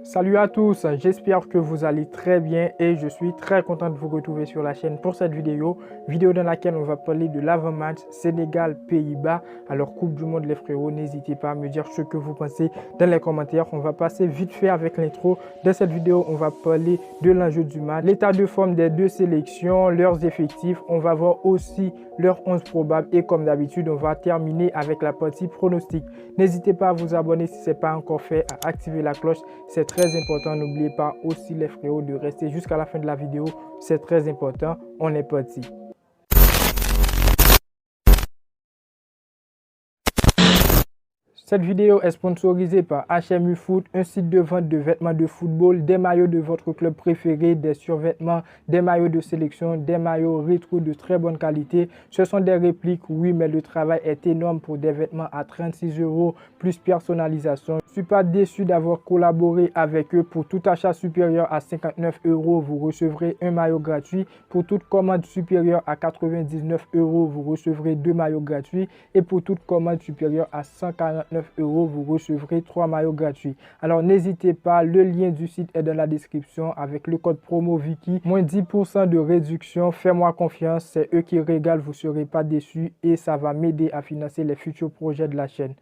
Salut à tous, j'espère que vous allez très bien et je suis très content de vous retrouver sur la chaîne pour cette vidéo dans laquelle on va parler de l'avant-match Sénégal-Pays-Bas. Alors Coupe du Monde les frérots, n'hésitez pas à me dire ce que vous pensez dans les commentaires. On va passer vite fait avec l'intro. Dans cette vidéo, on va parler de l'enjeu du match, l'état de forme des deux sélections, leurs effectifs. On va voir aussi leurs 11 probables et comme d'habitude, on va terminer avec la partie pronostic. N'hésitez pas à vous abonner si ce n'est pas encore fait, à activer la cloche. C'est très important. N'oubliez pas aussi les frérots de rester jusqu'à la fin de la vidéo. C'est très important. On est parti. Cette vidéo est sponsorisée par HMU Foot, un site de vente de vêtements de football, des maillots de votre club préféré, des survêtements, des maillots de sélection, des maillots rétro de très bonne qualité. Ce sont des répliques, oui, mais le travail est énorme pour des vêtements à 36 € plus personnalisation. Je ne suis pas déçu d'avoir collaboré avec eux. Pour tout achat supérieur à 59 €, vous recevrez un maillot gratuit. Pour toute commande supérieure à 99 €, vous recevrez 2 maillots gratuits. Et pour toute commande supérieure à 149 €, vous recevrez 3 maillots gratuits. Alors n'hésitez pas, le lien du site est dans la description avec le code promo Vicky. Moins 10% de réduction. Fais-moi confiance, c'est eux qui régalent, vous ne serez pas déçus et ça va m'aider à financer les futurs projets de la chaîne.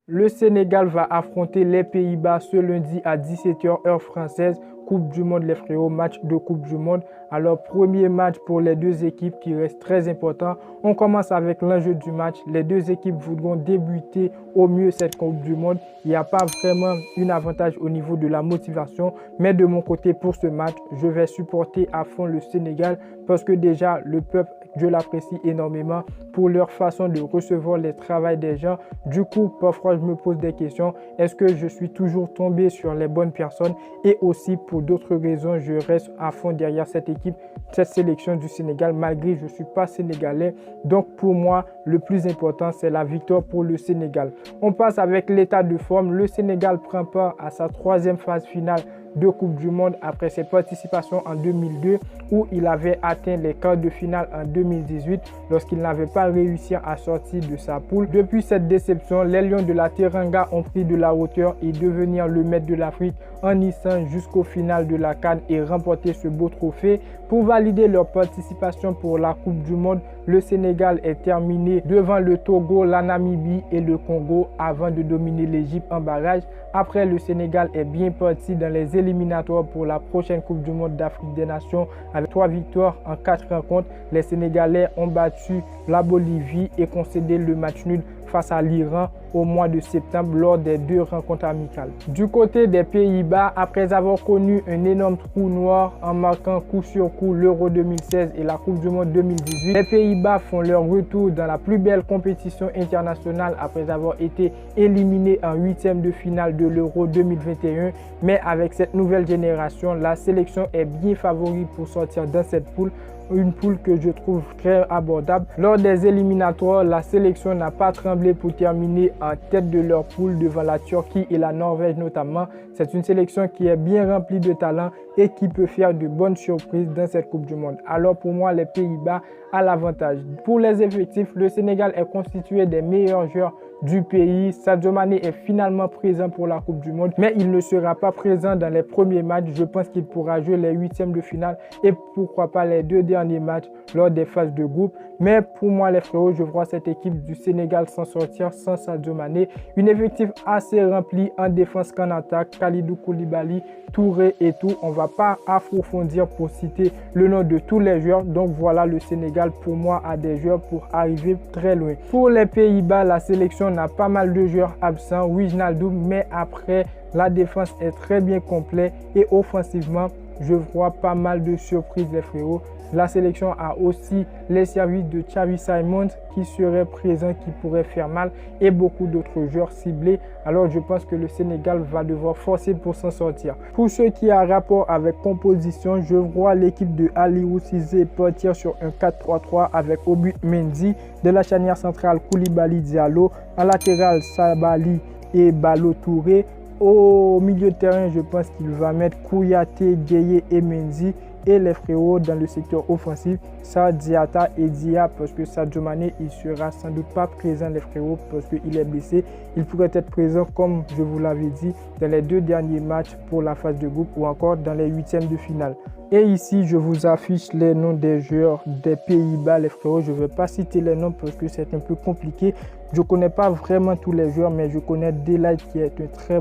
Le Sénégal va affronter les Pays-Bas ce lundi à 17 h heure française. Coupe du Monde les frérots, match de Coupe du Monde. Alors premier match pour les deux équipes qui reste très important. On commence avec l'enjeu du match. Les deux équipes voudront débuter au mieux cette Coupe du Monde. Il n'y a pas vraiment un avantage au niveau de la motivation. Mais de mon côté pour ce match, je vais supporter à fond le Sénégal parce que déjà le peuple, je l'apprécie énormément pour leur façon de recevoir les travails des gens. Du coup, parfois, je me pose des questions. Est-ce que je suis toujours tombé sur les bonnes personnes? Et aussi, pour d'autres raisons, je reste à fond derrière cette équipe, cette sélection du Sénégal, malgré que je ne suis pas sénégalais. Donc, pour moi, le plus important, c'est la victoire pour le Sénégal. On passe avec l'état de forme. Le Sénégal prend part à sa troisième phase finale de Coupe du Monde après ses participations en 2002 où il avait atteint les quarts de finale en 2018 lorsqu'il n'avait pas réussi à sortir de sa poule. Depuis cette déception, les Lions de la Teranga ont pris de la hauteur et devenir le maître de l'Afrique en hissant jusqu'au final de la CAN et remporter ce beau trophée. Pour valider leur participation pour la Coupe du Monde, le Sénégal est terminé devant le Togo, la Namibie et le Congo avant de dominer l'Égypte en barrage. Après, le Sénégal est bien parti dans les éliminatoires pour la prochaine Coupe du Monde d'Afrique des Nations avec 3 victoires en 4 rencontres. Les Sénégalais ont battu la Bolivie et concédé le match nul face à l'Iran au mois de septembre lors des 2 rencontres amicales. Du côté des Pays-Bas, après avoir connu un énorme trou noir en marquant coup sur coup l'Euro 2016 et la Coupe du Monde 2018, les Pays-Bas font leur retour dans la plus belle compétition internationale après avoir été éliminés en 8e de finale de l'Euro 2021. Mais avec cette nouvelle génération, la sélection est bien favori pour sortir dans cette poule. Une poule que je trouve très abordable. Lors des éliminatoires, la sélection n'a pas tremblé pour terminer en tête de leur poule devant la Turquie et la Norvège notamment. C'est une sélection qui est bien remplie de talent et qui peut faire de bonnes surprises dans cette Coupe du Monde. Alors pour moi, les Pays-Bas ont l'avantage. Pour les effectifs, le Sénégal est constitué des meilleurs joueurs du pays. Sadio Mané est finalement présent pour la Coupe du Monde, mais il ne sera pas présent dans les premiers matchs. Je pense qu'il pourra jouer les 8e de finale et pourquoi pas les 2 derniers matchs lors des phases de groupe. Mais pour moi, les frérots, je vois cette équipe du Sénégal s'en sortir sans Sadio Mané. Une effectif assez remplie en défense qu'en attaque. Kalidou Koulibaly, Touré et tout. On ne va pas approfondir pour citer le nom de tous les joueurs. Donc voilà, le Sénégal pour moi a des joueurs pour arriver très loin. Pour les Pays-Bas, la sélection n'a pas mal de joueurs absents. Wijnaldum, mais après, la défense est très bien complète et offensivement, je vois pas mal de surprises les frérots. La sélection a aussi les services de Xavi Simons qui seraient présents, qui pourraient faire mal et beaucoup d'autres joueurs ciblés. Alors je pense que le Sénégal va devoir forcer pour s'en sortir. Pour ce qui a rapport avec composition, je vois l'équipe de Aliou Cissé partir sur un 4-3-3 avec au but Mendy, de la charnière centrale Koulibaly Diallo, en latéral Sabali et Balo Touré. Au milieu de terrain, je pense qu'il va mettre Kouyaté, Gueye et Mendy. et les frérots dans le secteur offensif, ça Diatta et Dia, parce que Sadio Mané, il sera sans doute pas présent les frérots parce qu'il est blessé. Il pourrait être présent, comme je vous l'avais dit, dans les 2 derniers matchs pour la phase de groupe ou encore dans les 8e de finale. Et ici, je vous affiche les noms des joueurs des Pays-Bas, les frérots. Je ne vais pas citer les noms parce que c'est un peu compliqué. Je ne connais pas vraiment tous les joueurs, mais je connais Delight qui est un très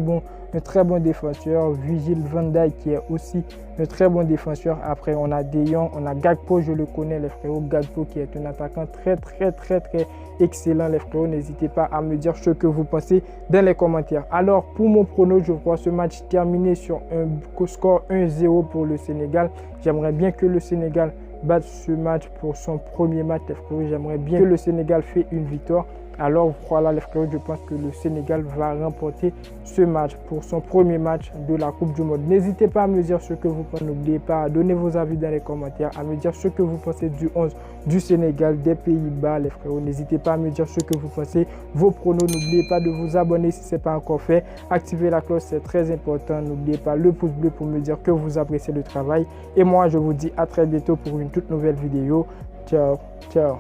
bon défenseur. Virgil van Dijk qui est aussi un très bon défenseur. Après, on a De Jong, on a Gakpo, je le connais les frérots. Gakpo qui est un attaquant très excellent les frérots. N'hésitez pas à me dire ce que vous pensez dans les commentaires. Alors, pour mon prono, je vois ce match terminé sur un score 1-0 pour le Sénégal. J'aimerais bien que le Sénégal batte ce match pour son premier match les frérots. J'aimerais bien que le Sénégal fait une victoire. Alors voilà les frérots, je pense que le Sénégal va remporter ce match pour son premier match de la Coupe du Monde. N'hésitez pas à me dire ce que vous pensez. N'oubliez pas à donner vos avis dans les commentaires, à me dire ce que vous pensez du 11 du Sénégal, des Pays-Bas les frérots. N'hésitez pas à me dire ce que vous pensez, vos pronos. N'oubliez pas de vous abonner si ce n'est pas encore fait. Activez la cloche, c'est très important. N'oubliez pas le pouce bleu pour me dire que vous appréciez le travail. Et moi, je vous dis à très bientôt pour une toute nouvelle vidéo. Ciao, ciao.